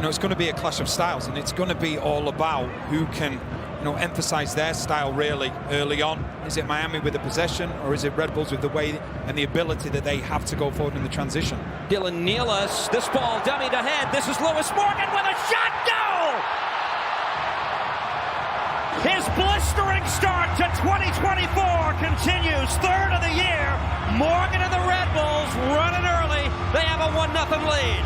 it's going to be a clash of styles, and it's going to be all about who can, emphasize their style really early on. Is it Miami with the possession, or is it Red Bulls with the way and the ability that they have to go forward in the transition? Dylan Nealis, this ball dummied ahead. This is Lewis Morgan with a shot. Goal! His blistering start to 2024 continues. Third of the year. Morgan and the Red Bulls running early. They have a 1-0 lead.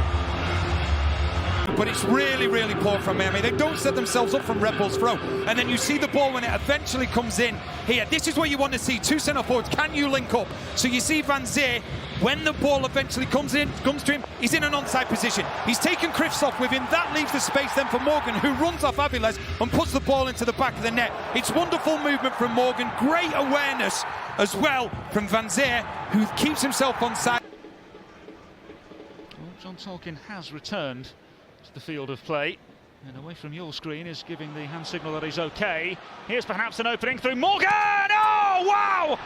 But it's really, really poor from Miami. They don't set themselves up from Red Bull's throw. And then you see the ball when it eventually comes in here. This is what you want to see. Two centre forwards. Can you link up? So you see Van Zyl, when the ball eventually comes to him, he's in an onside position. He's taken Crifts off with him. That leaves the space then for Morgan, who runs off Aviles and puts the ball into the back of the net. It's wonderful movement from Morgan. Great awareness as well from Van Zyl, who keeps himself onside. Well, John Tolkien has returned to the field of play, and away from your screen is giving the hand signal that he's okay. Here's perhaps an opening through Morgan. Oh wow!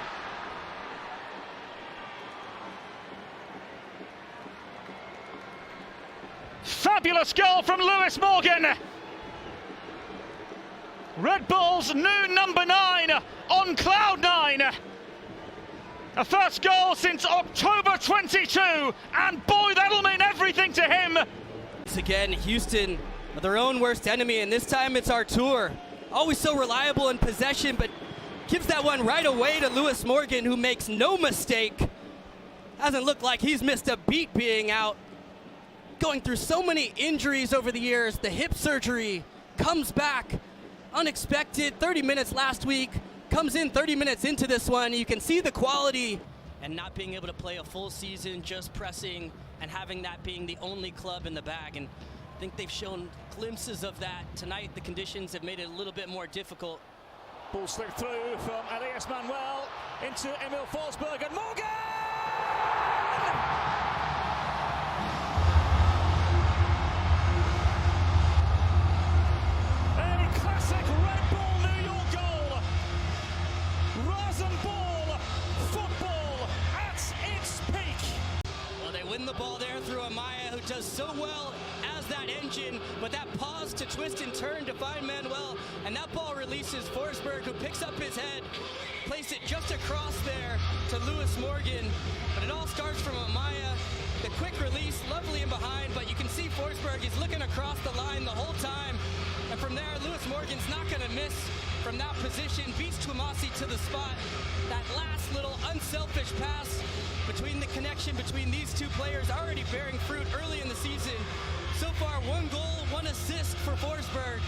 Fabulous goal from Lewis Morgan. Red Bull's new number 9 on cloud 9. A first goal since October 22, and boy, that'll mean everything to him. Again, Houston are their own worst enemy, and this time it's Artur. Always so reliable in possession, but gives that one right away to Lewis Morgan, who makes no mistake. Hasn't looked like he's missed a beat being out. Going through so many injuries over the years, the hip surgery comes back unexpected. 30 minutes last week, comes in 30 minutes into this one. You can see the quality. And not being able to play a full season, just pressing and having that being the only club in the bag. And I think they've shown glimpses of that tonight. The conditions have made it a little bit more difficult. Ball slipped through from Elias Manuel into Emil Forsberg, and Morgan! A classic Red Bull New York goal. Rasenball football at its peak. Well, they win the ball there through Amaya, who does so well as that engine, but that pause to twist and turn to find Manuel, and that ball releases Forsberg, who picks up his head, placed it just across there to Lewis Morgan, but it all starts from Amaya. The quick release, lovely in behind, but you can see Forsberg is looking across the line the whole time, and from there, Lewis Morgan's not going to miss from that position, beats Twumasi to the spot. That last little unselfish pass between the connection between these two players already bearing fruit early in the season. So far, 1 goal, 1 assist for Forsberg.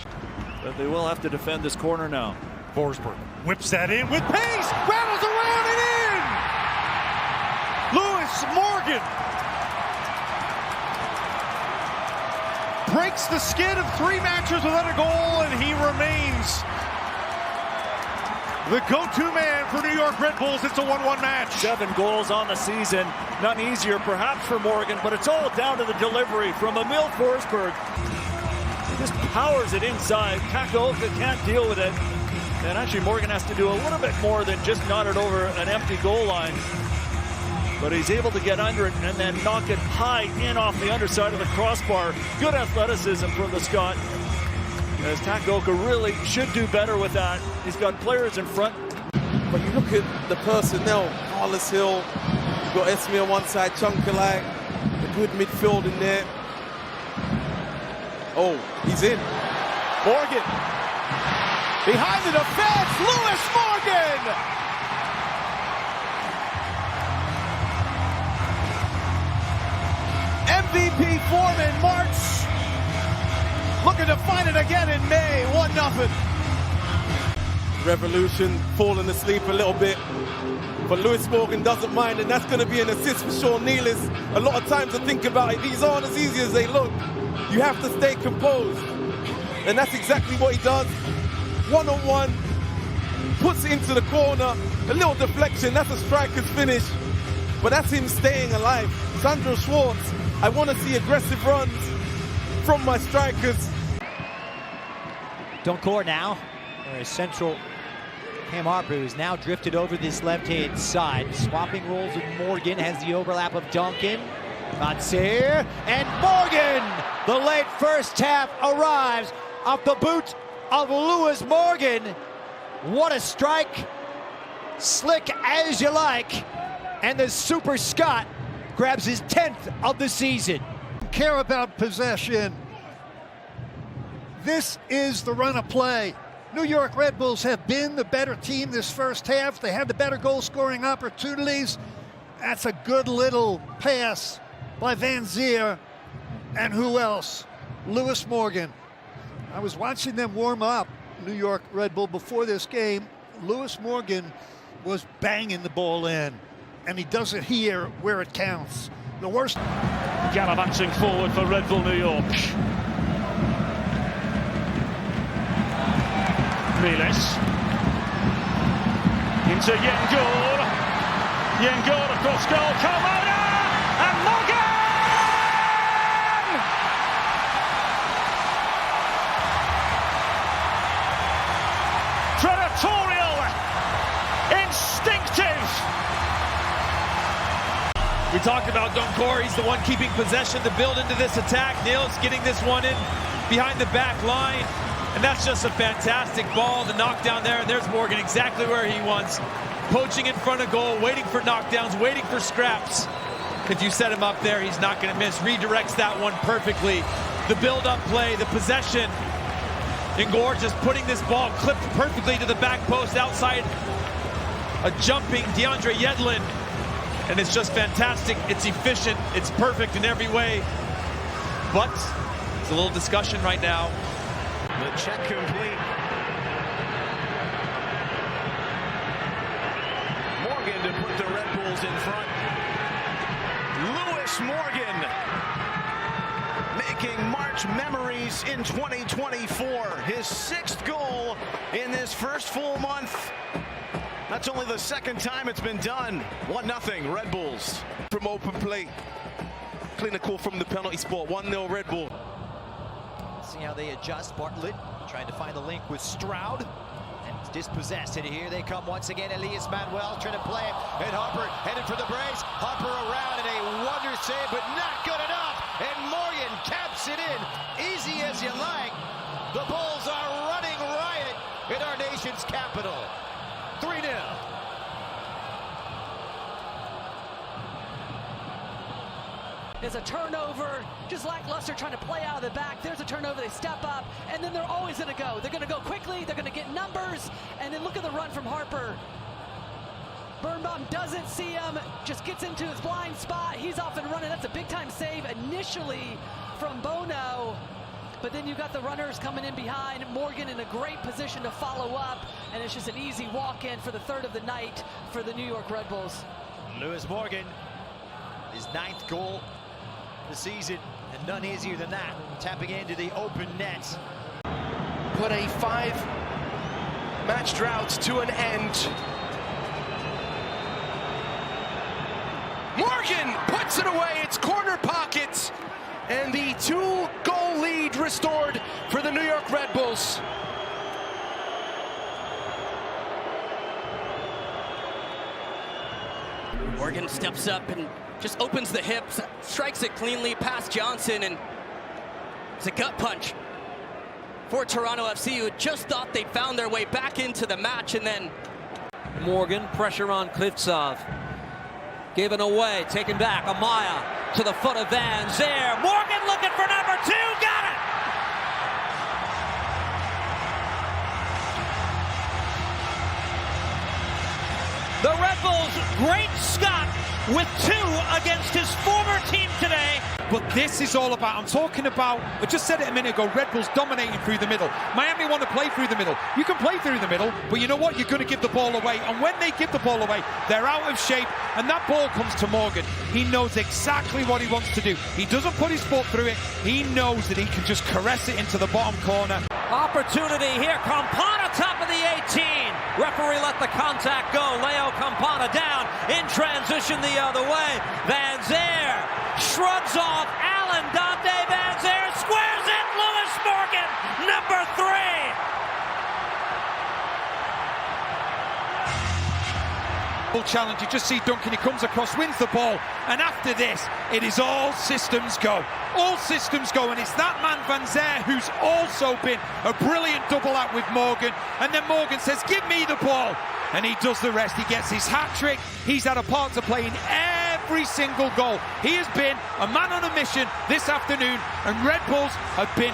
But they will have to defend this corner now. Forsberg whips that in with pace, rattles around and in! Lewis Morgan breaks the skid of 3 matches without a goal, and he remains the go-to man for New York Red Bulls. It's a 1-1 match. 7 goals on the season. Nothing easier perhaps for Morgan, but it's all down to the delivery from Emil Forsberg. He just powers it inside. Takaoka can't deal with it. And actually Morgan has to do a little bit more than just nod it over an empty goal line. But he's able to get under it and then knock it high in off the underside of the crossbar. Good athleticism from the Scot. As Takaoka really should do better with that. He's got players in front. But you look at the personnel, Carlos Hill, you've got Esme on one side, Chunkalai, a good midfield in there. Oh, he's in. Morgan. Behind the defense, Lewis Morgan! MVP form in March. Looking to find it again in May, 1-0. Revolution falling asleep a little bit, but Lewis Morgan doesn't mind, and that's going to be an assist for Sean Nealis. A lot of times I think about it, these aren't as easy as they look. You have to stay composed, and that's exactly what he does. 1-on-1, puts it into the corner, a little deflection, that's a striker's finish, but that's him staying alive. Sandro Schwartz, I want to see aggressive runs from my strikers. Doncor now, where central Cam Harper, who's now drifted over this left-hand side. Swapping roles with Morgan, has the overlap of Duncan. Matsier and Morgan. The late first half arrives off the boot of Lewis Morgan. What a strike. Slick as you like. And the Super Scot grabs his 10th of the season. Care about possession. This is the run of play. New York Red Bulls have been the better team this first half. They had the better goal-scoring opportunities. That's a good little pass by Van Zier. And who else? Lewis Morgan. I was watching them warm up, New York Red Bull, before this game. Lewis Morgan was banging the ball in, and he does it here where it counts. The worst. Gallivanting forward for Red Bull New York. Miles into Yengur. Yengur across goal. Kalmona and Morgan! Territorial, instinctive. We talked about Doncor. He's the one keeping possession to build into this attack. Nils getting this one in behind the back line. And that's just a fantastic ball to knock down there. And there's Morgan exactly where he wants. Poaching in front of goal, waiting for knockdowns, waiting for scraps. If you set him up there, he's not going to miss. Redirects that one perfectly. The build-up play, the possession. Ngor just putting this ball clipped perfectly to the back post outside a jumping DeAndre Yedlin. And it's just fantastic. It's efficient. It's perfect in every way. But there's a little discussion right now. The check complete. Morgan to put the Red Bulls in front. Lewis Morgan making March memories in 2024. His 6th goal in this first full month. That's only the 2nd time it's been done. 1-0 Red Bulls. From open play. Clinical from the penalty spot. 1-0 Red Bull. See how they adjust. Bartlett trying to find the link with Stroud. And it's dispossessed. And here they come once again. Elias Manuel trying to play it. And Harper headed for the brace. Harper around and a wonder save, but not good enough. And Morgan caps it in. Easy as you like. The Bulls are running riot in our nation's capital. 3-0. There's a turnover, just lackluster trying to play out of the back. There's a turnover, they step up, and then they're always going to go. They're going to go quickly, they're going to get numbers, and then look at the run from Harper. Birnbaum doesn't see him, just gets into his blind spot. He's off and running. That's a big-time save initially from Bono. But then you got the runners coming in behind. Morgan in a great position to follow up, and it's just an easy walk-in for the 3rd of the night for the New York Red Bulls. Lewis Morgan, his 9th goal the season, and none easier than that. Tapping into the open net. Put a 5-match drought to an end. Morgan puts it away. It's corner pockets. And the 2-goal lead restored for the New York Red Bulls. Morgan steps up and just opens the hips, strikes it cleanly past Johnson, and it's a gut punch for Toronto FC, who just thought they'd found their way back into the match, and then Morgan, pressure on Klivtsov. Given away, taken back, Amaya to the foot of Van Zier. Morgan looking for number 2, got it! The Red Bulls, great Scott with 2 against his former team today. But this is all about, I'm talking about, I just said it a minute ago, Red Bulls dominating through the middle. Miami want to play through the middle. You can play through the middle, but you know what? You're going to give the ball away. And when they give the ball away, they're out of shape. And that ball comes to Morgan. He knows exactly what he wants to do. He doesn't put his foot through it. He knows that he can just caress it into the bottom corner. Opportunity here, Campana top of the 18. Referee let the contact go. Leo Campana down in transition the other way. Van Zier shrugs off Allen. Dante Van Zier squares it. Lewis Morgan, number 3. Challenge. You just see Duncan, he comes across, wins the ball, and after this it is all systems go. All systems go, and it's that man Van Zier who's also been a brilliant double act with Morgan, and then Morgan says give me the ball, and he does the rest. He gets his hat-trick. He's had a part to play in every single goal. He has been a man on a mission this afternoon, and Red Bulls have been